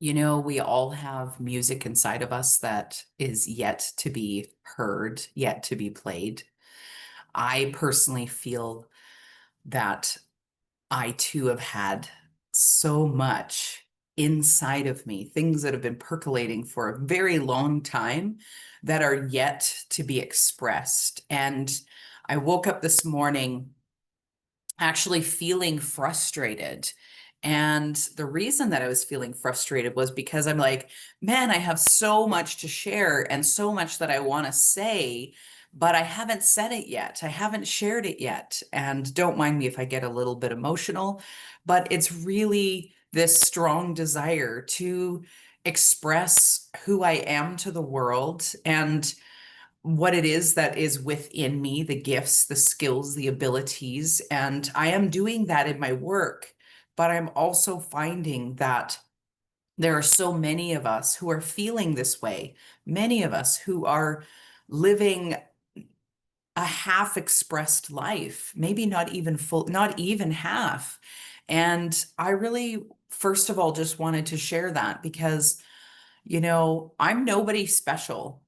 We all have music inside of us that is yet to be heard, yet to be played. I personally feel that I too have had so much inside of me, things that have been percolating for a very long time that are yet to be expressed. And I woke up this morning actually feeling frustrated. And the reason that I was feeling frustrated was because I'm like, man, I have so much to share and so much that I want to say, but I haven't said it yet. I haven't shared it yet. And don't mind me if I get a little bit emotional, but it's really this strong desire to express who I am to the world and what it is that is within me, the gifts, the skills, the abilities. And I am doing that in my work, but I'm also finding that there are so many of us who are feeling this way, many of us who are living a half expressed life, maybe not even full, not even half. And I really, first of all, just wanted to share that because, I'm nobody special.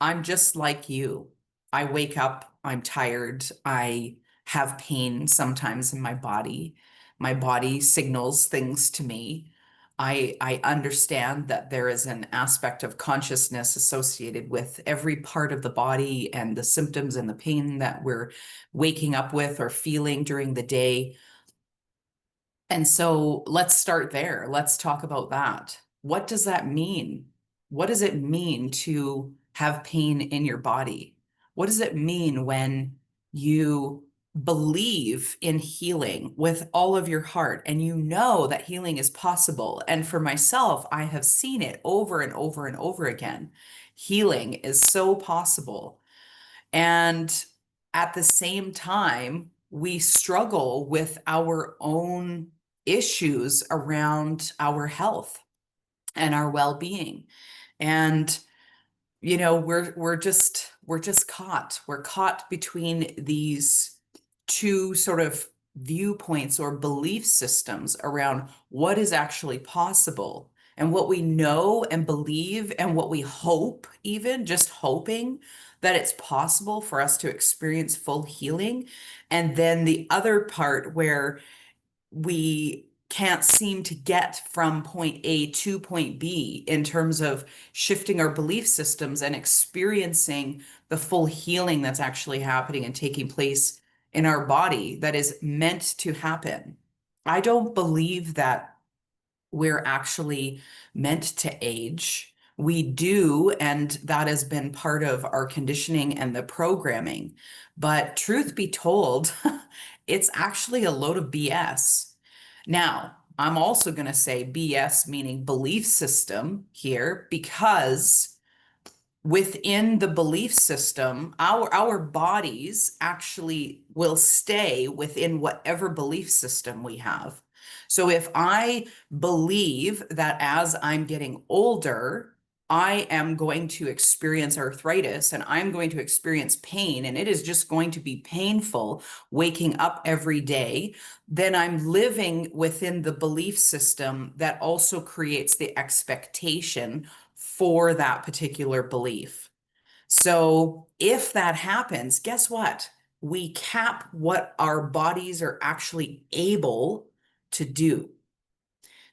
I'm just like you. I wake up, I'm tired, I have pain sometimes in my body. My body signals things to me. I understand that there is an aspect of consciousness associated with every part of the body and the symptoms and the pain that we're waking up with or feeling during the day. And so let's start there. Let's talk about that. What does that mean? What does it mean to have pain in your body? What does it mean when you believe in healing with all of your heart and you know that healing is possible? And for myself, I have seen it over and over and over again. Healing is so possible. And at the same time, we struggle with our own issues around our health and our well-being. And we're just caught. We're caught between these two sort of viewpoints or belief systems around what is actually possible and what we know and believe and what we hope, even just hoping that it's possible for us to experience full healing. And then the other part where we can't seem to get from point A to point B in terms of shifting our belief systems and experiencing the full healing that's actually happening and taking place in our body that is meant to happen. I don't believe that we're actually meant to age. We do, and that has been part of our conditioning and the programming. But truth be told, it's actually a load of BS. Now, I'm also going to say BS, meaning belief system here, because within the belief system, our bodies actually will stay within whatever belief system we have. So if I believe that as I'm getting older, I am going to experience arthritis and I'm going to experience pain, and it is just going to be painful waking up every day, then I'm living within the belief system that also creates the expectation for that particular belief. So if that happens, guess what? We cap what our bodies are actually able to do.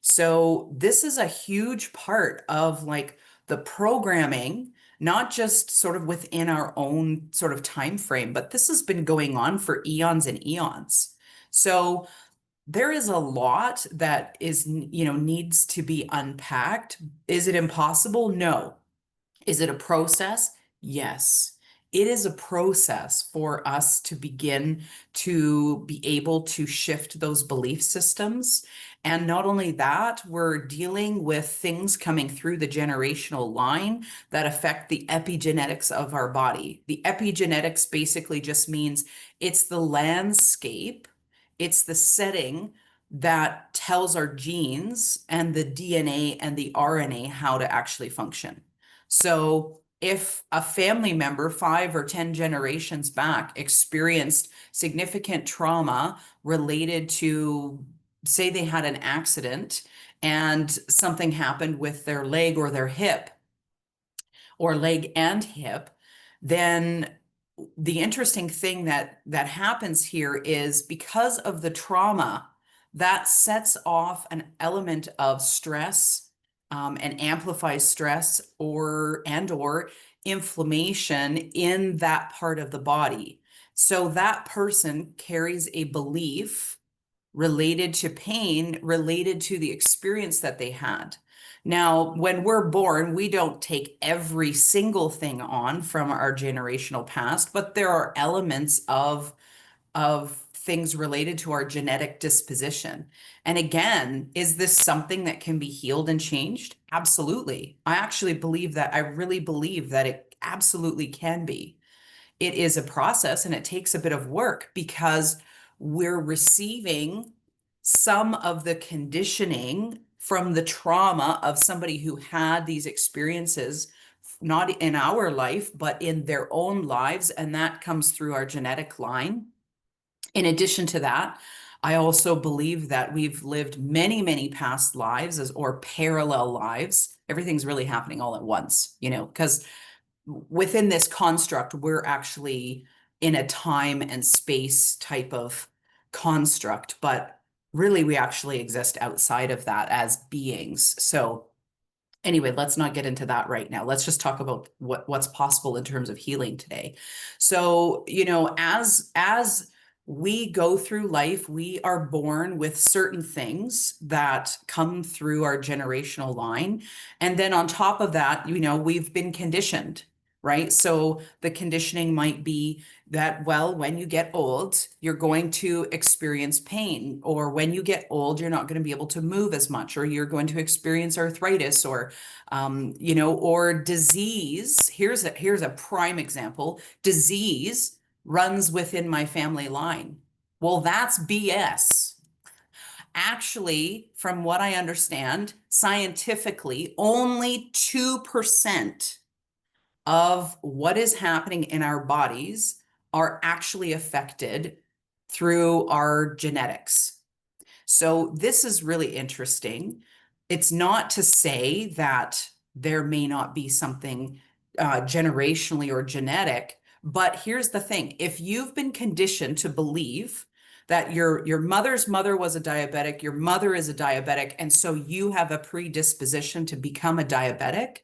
So this is a huge part of like the programming, not just sort of within our own sort of time frame, but this has been going on for eons and eons. So there is a lot that needs to be unpacked. Is it impossible? No. Is it a process? Yes. It is a process for us to begin to be able to shift those belief systems. And not only that, we're dealing with things coming through the generational line that affect the epigenetics of our body. The epigenetics basically just means it's the landscape, it's the setting that tells our genes and the DNA and the RNA how to actually function. So if a family member 5 or 10 generations back experienced significant trauma related to say they had an accident and something happened with their leg or their hip, or leg and hip, then the interesting thing that happens here is because of the trauma, that sets off an element of stress, and amplifies stress or inflammation in that part of the body. So that person carries a belief related to pain, related to the experience that they had. Now, when we're born, we don't take every single thing on from our generational past, but there are elements of things related to our genetic disposition. And again, is this something that can be healed and changed? Absolutely. I actually believe that. I really believe that it absolutely can be. It is a process and it takes a bit of work because we're receiving some of the conditioning from the trauma of somebody who had these experiences, not in our life, but in their own lives. And that comes through our genetic line. In addition to that, I also believe that we've lived many, many past lives or parallel lives. Everything's really happening all at once, because within this construct, we're actually in a time and space type of construct, but really we actually exist outside of that as beings. So anyway, let's not get into that right now. Let's just talk about what's possible in terms of healing today. So, as we go through life, we are born with certain things that come through our generational line. And then on top of that, we've been conditioned, right? So the conditioning might be that, well, when you get old, you're going to experience pain, or when you get old, you're not going to be able to move as much, or you're going to experience arthritis, or disease. Here's a prime example. Disease runs within my family line. Well, that's BS. Actually, from what I understand, scientifically, only 2% of what is happening in our bodies are actually affected through our genetics. So this is really interesting. It's not to say that there may not be something generationally or genetic, but here's the thing. If you've been conditioned to believe that your mother's mother was a diabetic, your mother is a diabetic, and so you have a predisposition to become a diabetic,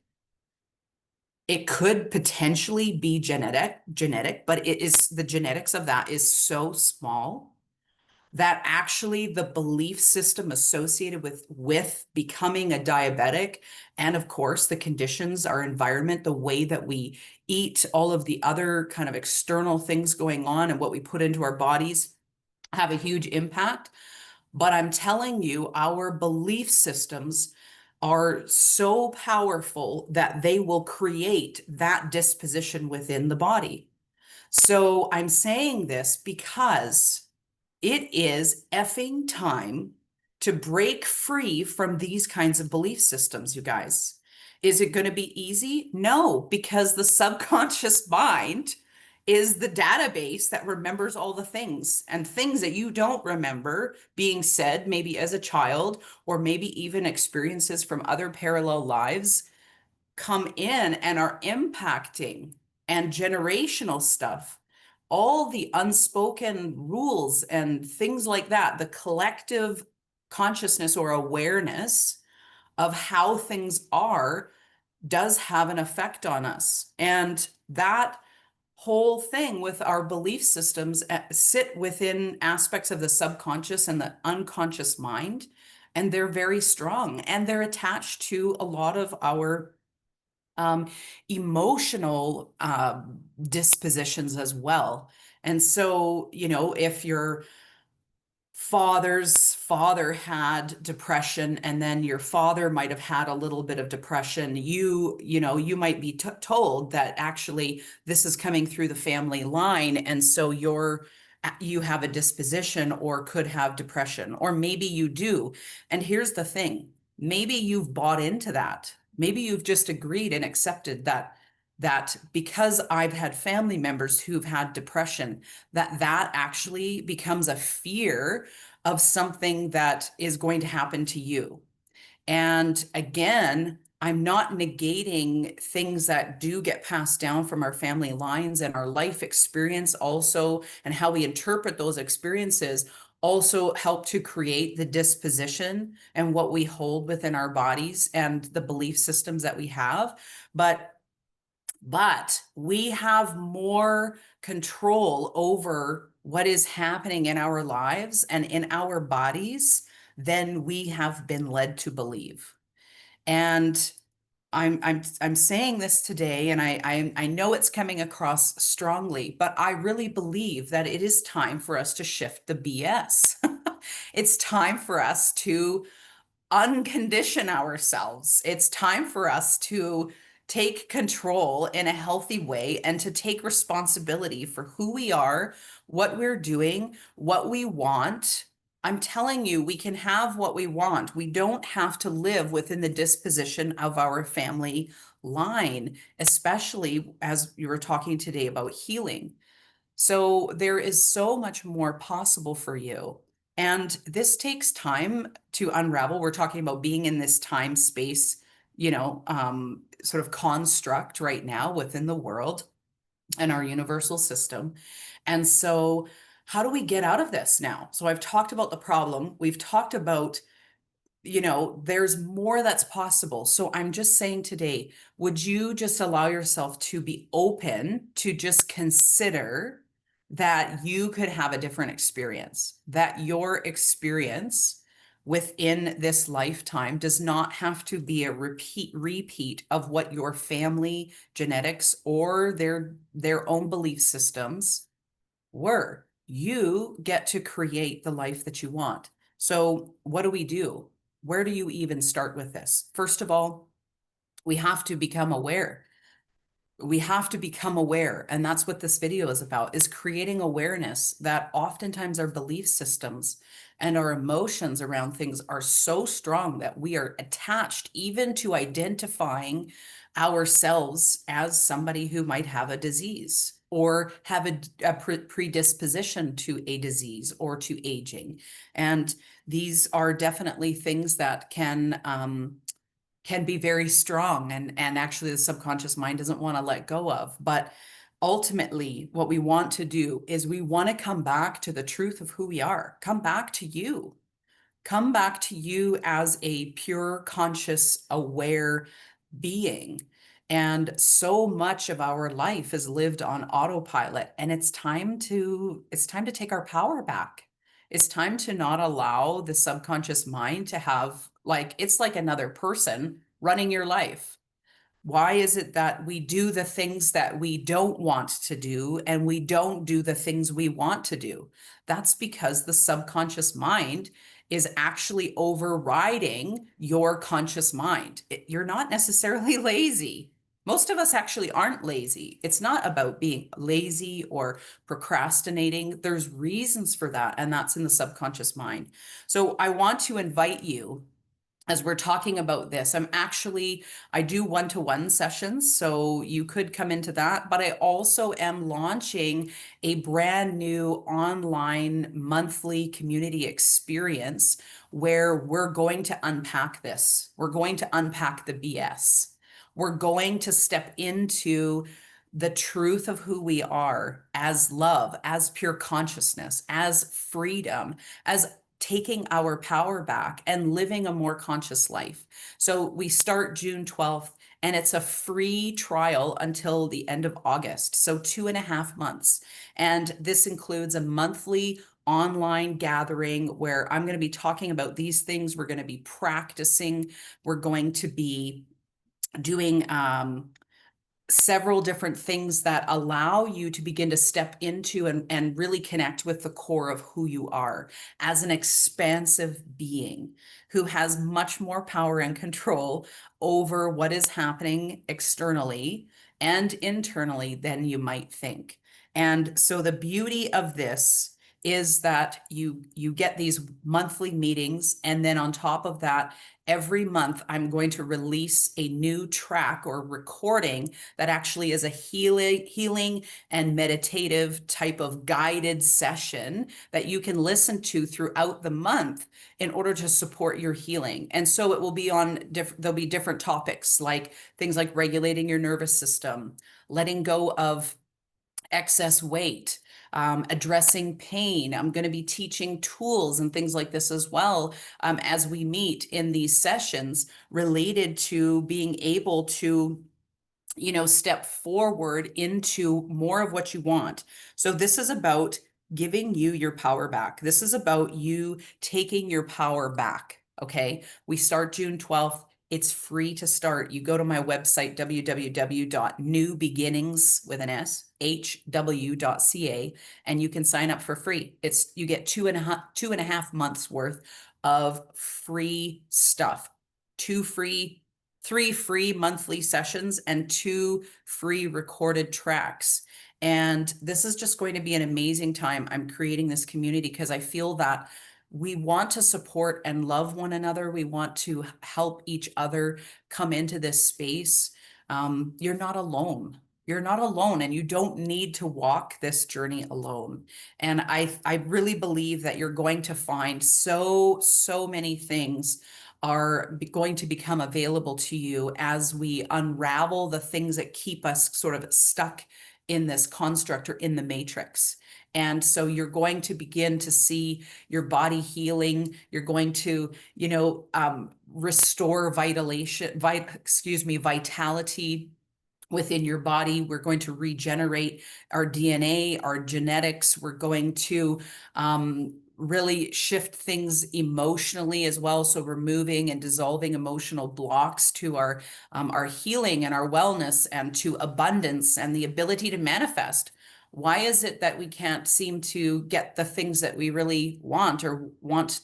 it could potentially be genetic, but the genetics of that is so small that actually the belief system associated with becoming a diabetic, and of course the conditions, our environment, the way that we eat, all of the other kind of external things going on and what we put into our bodies have a huge impact. But I'm telling you, our belief systems are so powerful that they will create that disposition within the body. So I'm saying this because it is effing time to break free from these kinds of belief systems, you guys. Is it going to be easy? No, because the subconscious mind is the database that remembers all the things, and things that you don't remember being said, maybe as a child, or maybe even experiences from other parallel lives, come in and are impacting, and generational stuff, all the unspoken rules and things like that, the collective consciousness or awareness of how things are does have an effect on us. And that whole thing with our belief systems sit within aspects of the subconscious and the unconscious mind, and they're very strong, and they're attached to a lot of our emotional dispositions as well. And so, if your father's father had depression, and then your father might have had a little bit of depression, you might be told that actually this is coming through the family line, and so you have a disposition or could have depression, or maybe you do. And here's the thing, maybe you've bought into that. Maybe you've just agreed and accepted that because I've had family members who've had depression, that actually becomes a fear of something that is going to happen to you. And again, I'm not negating things that do get passed down from our family lines, and our life experience also, and how we interpret those experiences also help to create the disposition and what we hold within our bodies and the belief systems that we have. But we have more control over what is happening in our lives and in our bodies than we have been led to believe. And I'm saying this today, and I know it's coming across strongly, but I really believe that it is time for us to shift the BS. It's time for us to uncondition ourselves. It's time for us to take control in a healthy way and to take responsibility for who we are, what we're doing, what we want. I'm telling you, we can have what we want. We don't have to live within the disposition of our family line, especially as you were talking today about healing. So there is so much more possible for you. And this takes time to unravel. We're talking about being in this time space, sort of construct right now within the world and our universal system. And so, how do we get out of this now? So, I've talked about the problem. We've talked about, there's more that's possible. So I'm just saying today, would you just allow yourself to be open to just consider that you could have a different experience, that your experience within this lifetime does not have to be a repeat of what your family genetics or their own belief systems were. You get to create the life that you want. So what do we do? Where do you even start with this? First of all, we have to become aware. We have to become aware. And that's what this video is about, is creating awareness that oftentimes our belief systems and our emotions around things are so strong that we are attached even to identifying ourselves as somebody who might have a disease or have a predisposition to a disease or to aging. And these are definitely things that can be very strong, and actually the subconscious mind doesn't want to let go of. But ultimately, what we want to do is we want to come back to the truth of who we are, come back to you. Come back to you as a pure, conscious, aware being. And so much of our life is lived on autopilot, and it's time to take our power back. It's time to not allow the subconscious mind to have, like, it's like another person running your life. Why is it that we do the things that we don't want to do and we don't do the things we want to do? That's because the subconscious mind is actually overriding your conscious mind. You're not necessarily lazy. Most of us actually aren't lazy. It's not about being lazy or procrastinating. There's reasons for that, and that's in the subconscious mind. So I want to invite you, as we're talking about this, I do one-to-one sessions, so you could come into that, but I also am launching a brand new online monthly community experience where we're going to unpack this. We're going to unpack the BS. We're going to step into the truth of who we are as love, as pure consciousness, as freedom, as taking our power back and living a more conscious life. So we start June 12th, and it's a free trial until the end of August. So 2.5 months. And this includes a monthly online gathering where I'm going to be talking about these things. We're going to be practicing. We're going to be doing several different things that allow you to begin to step into and really connect with the core of who you are as an expansive being who has much more power and control over what is happening externally and internally than you might think. And so the beauty of this is that you get these monthly meetings, and then on top of that, every month I'm going to release a new track or recording that actually is a healing and meditative type of guided session that you can listen to throughout the month in order to support your healing. And so it will be on there'll be different topics, like things like regulating your nervous system, letting go of excess weight, addressing pain. I'm going to be teaching tools and things like this as well, as we meet in these sessions related to being able to, step forward into more of what you want. So this is about giving you your power back. This is about you taking your power back. Okay. We start June 12th. It's free to start. You go to my website, www.newbeginnings with an S, hw.ca, and you can sign up for free. You get 2.5 months worth of free stuff, 3 free monthly sessions, and 2 free recorded tracks. And this is just going to be an amazing time. I'm creating this community because I feel that we want to support and love one another. We want to help each other come into this space. You're not alone. You're not alone, and you don't need to walk this journey alone. And I really believe that you're going to find so many things are going to become available to you as we unravel the things that keep us sort of stuck in this construct or in the matrix. And so you're going to begin to see your body healing. You're going to, restore vitality within your body. We're going to regenerate our DNA, our genetics. We're going to really shift things emotionally as well. So removing and dissolving emotional blocks to our healing and our wellness, and to abundance and the ability to manifest. Why is it that we can't seem to get the things that we really want or want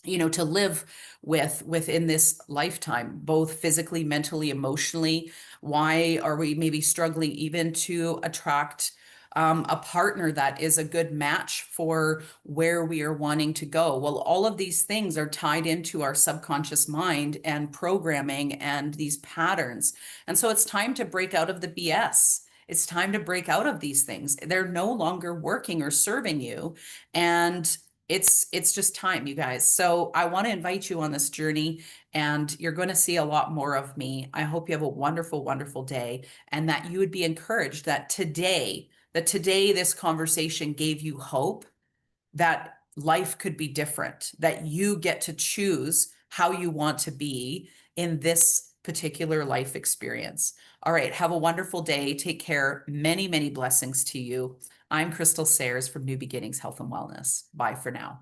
to live within this lifetime, both physically, mentally, emotionally? Why are we maybe struggling even to attract a partner that is a good match for where we are wanting to go? Well, all of these things are tied into our subconscious mind and programming and these patterns. And so it's time to break out of the BS. It's time to break out of these things. They're no longer working or serving you. And it's just time, you guys. So I want to invite you on this journey, and you're going to see a lot more of me. I hope you have a wonderful, wonderful day, and that you would be encouraged that today this conversation gave you hope that life could be different, that you get to choose how you want to be in this particular life experience. All right. Have a wonderful day. Take care. Many, many blessings to you. I'm Crystal Sayers from New Beginnings Health and Wellness. Bye for now.